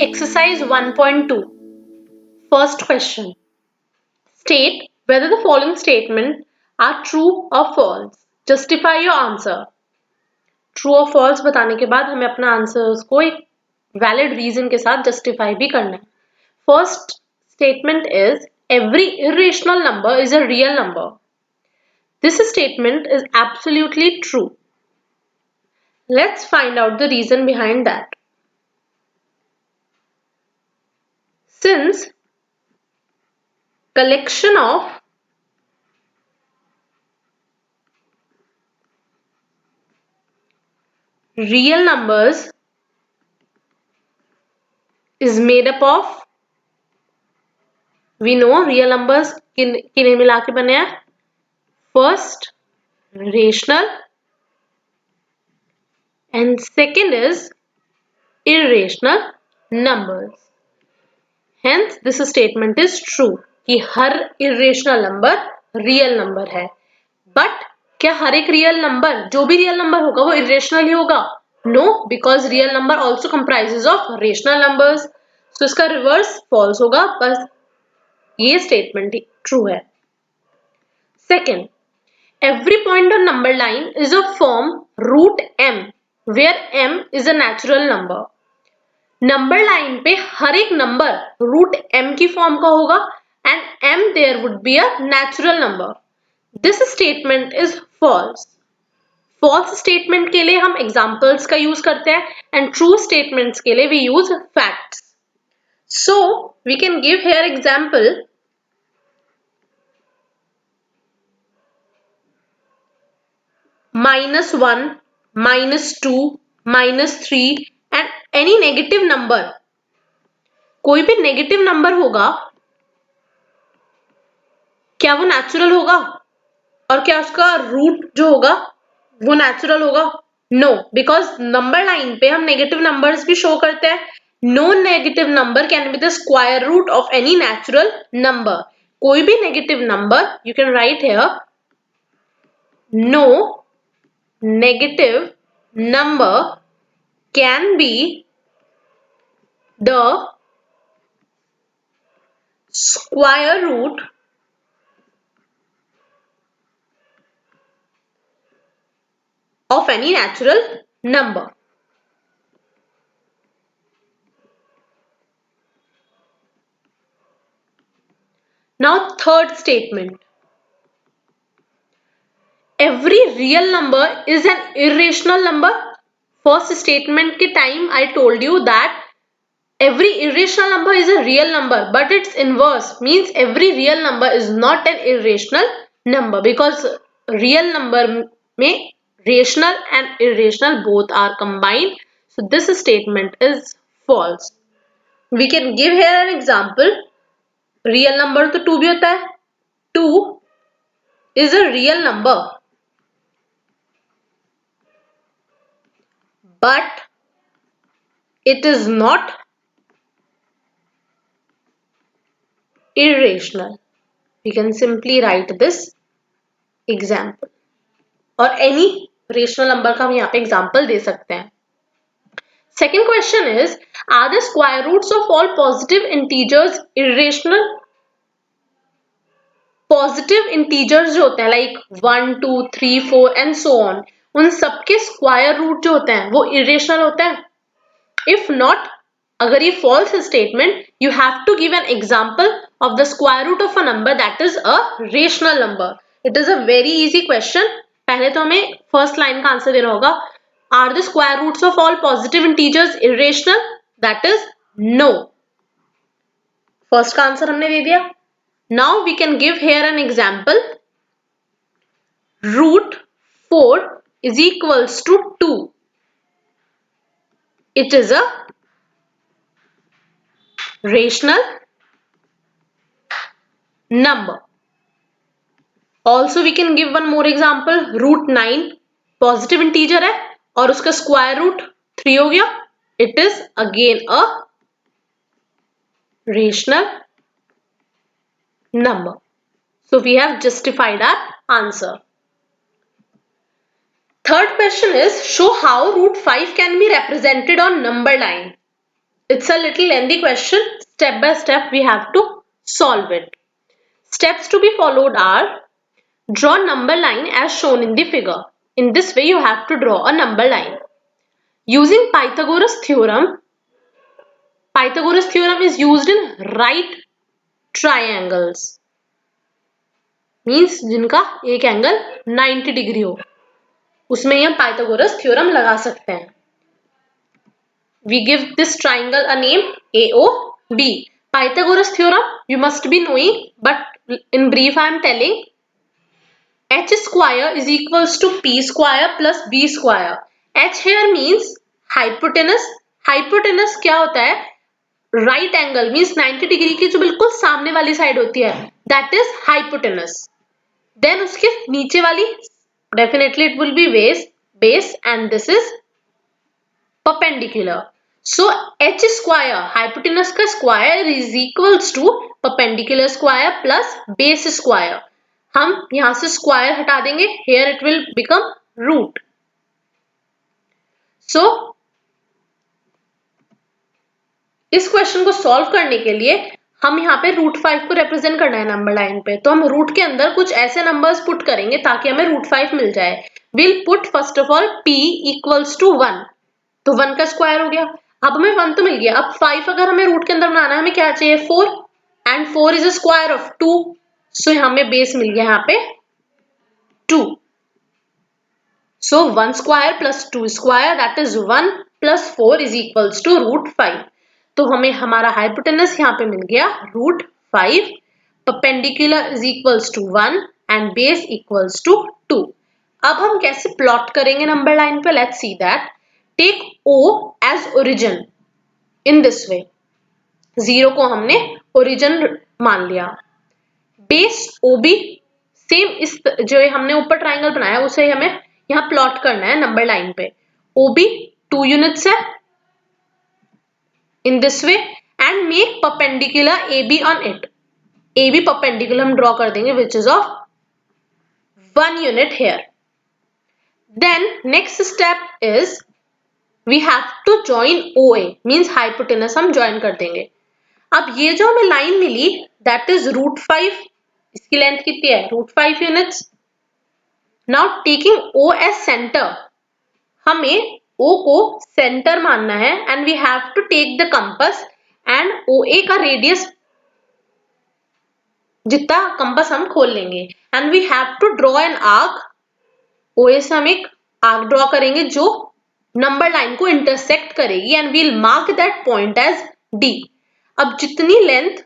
Exercise 1.2. First question. State whether the following statements are true or false. Justify your answer. True or false बताने के बाद हमें अपना answer को एक वैलिड रीजन के साथ जस्टिफाई भी करना है. First statement is every irrational number is a real number. This statement is absolutely true. Let's find out the reason behind that. Since collection of real numbers is made up of, we know real numbers किन्हें मिला के बने हैं. First rational and second is irrational numbers. Hence this statement is true कि हर irrational number real number है. But क्या हर एक real number, जो भी real number होगा वो irrational ही होगा? No, because real number also comprises of rational numbers. So इसका reverse false होगा. बस ये statement true है. Second, every point on number line is of form root m, where m is a natural number. Number line पे हर एक number root m की form का होगा and m there would be a natural number. This statement is false. False statement के लिए हम examples का यूज करते हैं एंड ट्रू स्टेटमेंट्स के लिए we use facts. So we can give here example. -1, -2, -3 and any negative number. कोई भी नेगेटिव नंबर होगा, क्या वो नेचुरल होगा? और क्या उसका रूट जो होगा वो नेचुरल होगा? नो, बिकॉज नंबर लाइन पे हम नेगेटिव नंबर्स भी शो करते हैं. No negative number can be the square root of any natural number. कोई भी negative number, you can write here, no negative number can be the square root of any natural number. Now third statement. Every real number is an irrational number. First statement के time I told you that every irrational number is a real number, but its inverse means every real number is not an irrational number, because real number में rational and irrational both are combined. So this statement is false. We can give here an example. Real number तो 2 भी होता है. 2 is a real number, but it is not irrational. We can simply write this example. और any rational number का हम यहाँ पे example दे सकते हैं. Second question is, are the square roots of all positive integers irrational? Positive integers जो होते हैं like 1, 2, 3, 4 and so on, उन सबके square root जो होते हैं वो irrational होते हैं? If not, अगर ये false statement, you have to give an example of the square root of a number that is a rational number. It is a very easy question. पहले तो हमें first line का answer देना होगा. Are the square roots of all positive integers irrational? That is no. First का answer हमने दे दिया. Now we can give here an example. Root 4 is equals to 2. It is a rational number. Also we can give one more example. Root 9 positive integer है और उसका square root 3 हो गया. It is again a rational number. So we have justified our answer. Third question is, show how root 5 can be represented on number line. It's a little lengthy question. Step by step we have to solve it. Steps to be followed are: draw number line as shown in the figure. In this way you have to draw a number line. Using Pythagoras theorem is used in right triangles. Means जिनका एक angle 90 degree हो, उसमें हम Pythagoras theorem लगा सकते हैं. We give this triangle a name AOB. Pythagoras theorem you must be knowing, but in brief I am telling. H square is equals to P square plus B square. H here means hypotenuse. Hypotenuse क्या होता है? Right angle means 90 degree की जो बिल्कुल सामने वाली side होती है, that is hypotenuse. Then उसके नीचे वाली definitely it will be base and this is perpendicular. So h square, hypotenuse का square is equals to perpendicular square plus base square. हम यहाँ से square हटा देंगे, here it will become root. So इस क्वेश्चन को सॉल्व करने के लिए हम यहाँ पे √5 को रिप्रेजेंट करना है नंबर लाइन पे, तो हम रूट के अंदर कुछ ऐसे नंबर्स पुट करेंगे ताकि हमें √5 मिल जाए. Will put first of all p equals to 1, तो 1 का स्क्वायर हो गया. अब हमें 1 तो मिल गया. अब 5 अगर हमें रूट के अंदर बनाना है, हमें क्या चाहिए? 4, and 4 is a square of 2, so हमें बेस मिल गया यहाँ पे 2. So 1 square plus 2 square that is 1 plus 4 is equals to √5. तो हमें हमारा हाइपोटेनस यहाँ पे मिल गया √5, perpendicular is equals to 1 and base equals to 2. अब हम कैसे प्लॉट करेंगे नंबर लाइन पे? Let's see that. Take O as origin in this way. 0 को हमने ओरिजिन मान लिया. बेस OB सेम इस जो हमने ऊपर ट्राइंगल बनाया उसे हमें यहाँ प्लॉट करना है नंबर लाइन पे. OB 2 यूनिट्स है in this way and make perpendicular AB on it. AB perpendicular हम ड्रॉ कर देंगे which is of 1 unit here. Then next step is we have to join OA means hypotenuse हम join कर देंगे. अब ये जो हमें लाइन मिली that is √5, इसकी लेंथ कितनी है? √5 units. Now taking O as center, हमें O को सेंटर मानना है and we have to take the compass and OA का रेडियस जितना कंपास हम खोल लेंगे and we have to draw an arc. OA से हम एक आर्क ड्रॉ करेंगे जो नंबर लाइन को इंटरसेक्ट करेगी and we'll mark that point as D. अब जितनी लेंथ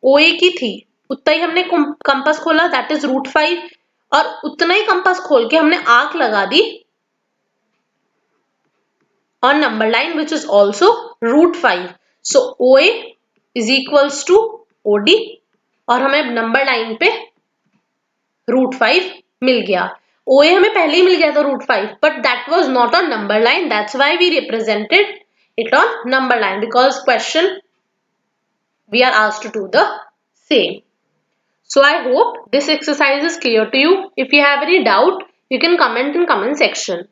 OA की थी उतना ही हमने कंपास खोला that is √5 और उतना ही कंपास खोल के हमने आर्क लगा दी on number line which is also √5. So OA is equals to OD और हमें नंबर लाइन पे √5 मिल गया. OA हमें पहले ही मिल गया था √5 but that was not on number line. That's why we represented it on number line because question we are asked to do the same. So I hope this exercise is clear to you. If you have any doubt, you can comment in comment section.